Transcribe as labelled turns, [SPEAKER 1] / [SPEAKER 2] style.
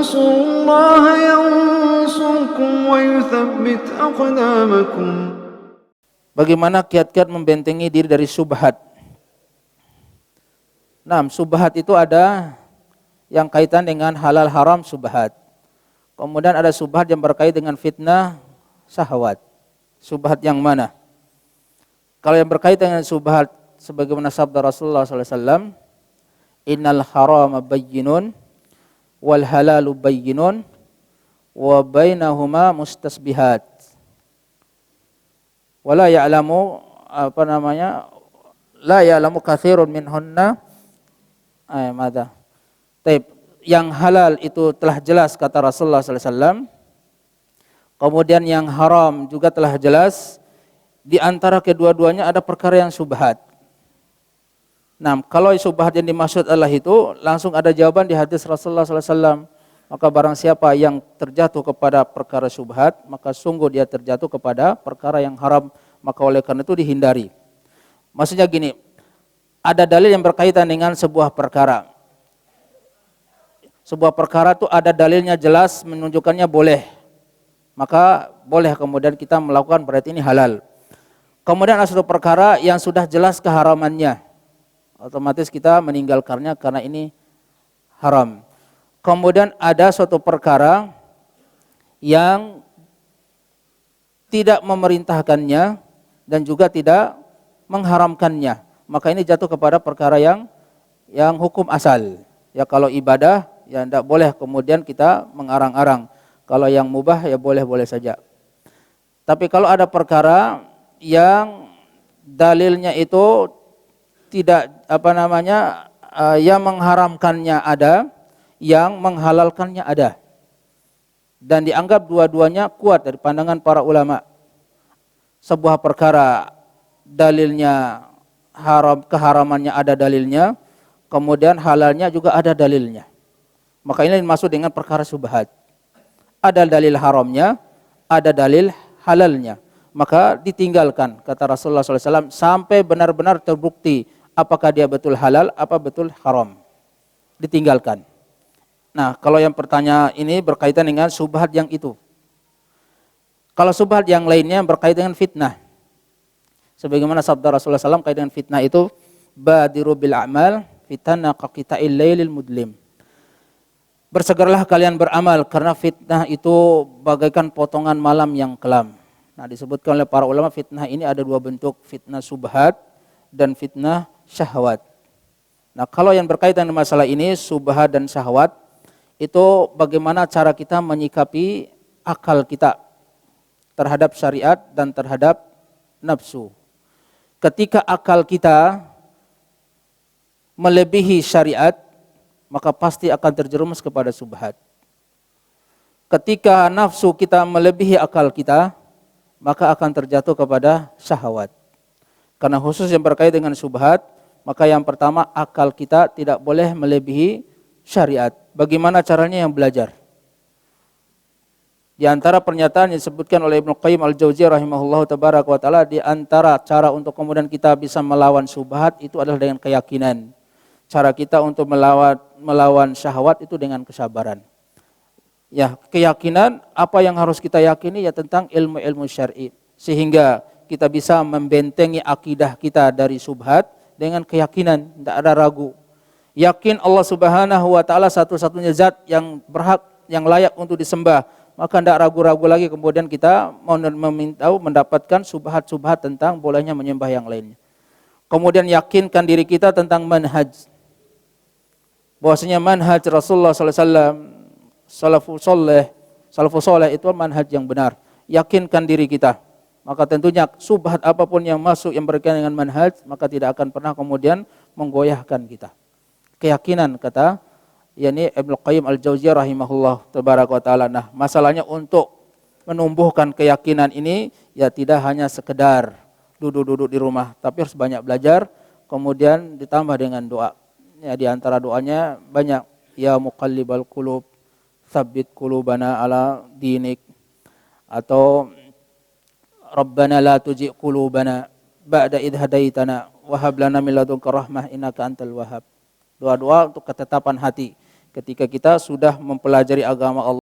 [SPEAKER 1] تنصروا الله ينصركم ويثبت أقدامكم.
[SPEAKER 2] Bagaimana kiat-kiat membentengi diri dari subhat? Nah, subhat itu ada yang kaitan dengan halal haram subhat. Kemudian ada subhat yang berkait dengan fitnah syahwat. Subhat yang mana? Kalau yang berkaitan dengan subhat sebagaimana sabda Rasulullah SAW, innal harama bayyinun wal halalu bayyinun wa bainahuma mustasbihat. Wala ya'lamu la ya'lamu katsirun minhunna madza. Taib, yang halal itu telah jelas kata Rasulullah sallallahu alaihi wasallam. Kemudian yang haram juga telah jelas. Di antara kedua-duanya ada perkara yang subhat. Nah, kalau subhat yang dimaksud adalah itu, langsung ada jawaban di hadis Rasulullah sallallahu alaihi wasallam. Maka barang siapa yang terjatuh kepada perkara syubhat, maka sungguh dia terjatuh kepada perkara yang haram, maka oleh karena itu dihindari. Maksudnya gini, ada dalil yang berkaitan dengan sebuah perkara. Sebuah perkara itu ada dalilnya jelas menunjukkannya boleh. Maka boleh kemudian kita melakukan, berarti ini halal. Kemudian ada suatu perkara yang sudah jelas keharamannya. Otomatis kita meninggalkannya karena ini haram. Kemudian ada suatu perkara yang tidak memerintahkannya dan juga tidak mengharamkannya. Maka ini jatuh kepada perkara yang hukum asal. Ya kalau ibadah ya tidak boleh kemudian kita mengarang-arang. Kalau yang mubah ya boleh-boleh saja. Tapi kalau ada perkara yang dalilnya itu tidak yang mengharamkannya ada, yang menghalalkannya ada. Dan dianggap dua-duanya kuat dari pandangan para ulama. Sebuah perkara dalilnya haram, keharamannya ada dalilnya, kemudian halalnya juga ada dalilnya. Maka ini dimaksud dengan perkara subhat. Ada dalil haramnya, ada dalil halalnya. Maka ditinggalkan, kata Rasulullah SAW, sampai benar-benar terbukti apakah dia betul halal, apa betul haram. Ditinggalkan. Nah, kalau yang pertanyaan ini berkaitan dengan subhat yang itu. Kalau subhat yang lainnya berkaitan dengan fitnah. Sebagaimana sabda Rasulullah SAW kaitan dengan fitnah itu, badiru bil a'mal fitana qaqita'il lailil mudlim. Bersegeralah kalian beramal karena fitnah itu bagaikan potongan malam yang kelam. Nah, disebutkan oleh para ulama fitnah ini ada dua bentuk, fitnah subhat dan fitnah syahwat. Nah, kalau yang berkaitan dengan masalah ini, subhat dan syahwat, itu bagaimana cara kita menyikapi akal kita terhadap syariat dan terhadap nafsu. Ketika akal kita melebihi syariat, maka pasti akan terjerumus kepada subhat. Ketika nafsu kita melebihi akal kita, maka akan terjatuh kepada syahwat. Karena khusus yang berkait dengan subhat, maka yang pertama akal kita tidak boleh melebihi syariat. Bagaimana caranya yang belajar? Di antara pernyataan yang disebutkan oleh Ibnu Qayyim Al-Jauziyah rahimahullahu tabaraka wa taala, di antara cara untuk kemudian kita bisa melawan subhat itu adalah dengan keyakinan. Cara kita untuk melawan syahwat itu dengan kesabaran. Ya, keyakinan apa yang harus kita yakini ya tentang ilmu-ilmu syar'i, sehingga kita bisa membentengi akidah kita dari subhat dengan keyakinan, tidak ada ragu. Yakin Allah Subhanahu wa taala satu-satunya zat yang berhak, yang layak untuk disembah, maka tidak ragu-ragu lagi kemudian kita meminta mendapatkan subhat-subhat tentang bolehnya menyembah yang lainnya. Kemudian yakinkan diri kita tentang manhaj. Bahwasanya manhaj Rasulullah sallallahu alaihi wasallam, salafus saleh itu manhaj yang benar. Yakinkan diri kita. Maka tentunya subhat apapun yang masuk yang berkaitan dengan manhaj, maka tidak akan pernah kemudian menggoyahkan kita. Keyakinan kata yakni Ibnu Qayyim Al-Jauziyah rahimahullah tabaraka wa taala. Nah, masalahnya untuk menumbuhkan keyakinan ini ya tidak hanya sekedar duduk-duduk di rumah, tapi harus banyak belajar, kemudian ditambah dengan doa. Ya, di antara doanya banyak, ya muqallibal qulub tsabbit qulubana ala dinik, atau Rabbana la tuzigh qulubana ba'da idh hadaitana wa hab lana min ladunka rahmah innaka antal wahhab. Doa-doa untuk ketetapan hati. ketika kita sudah mempelajari agama Allah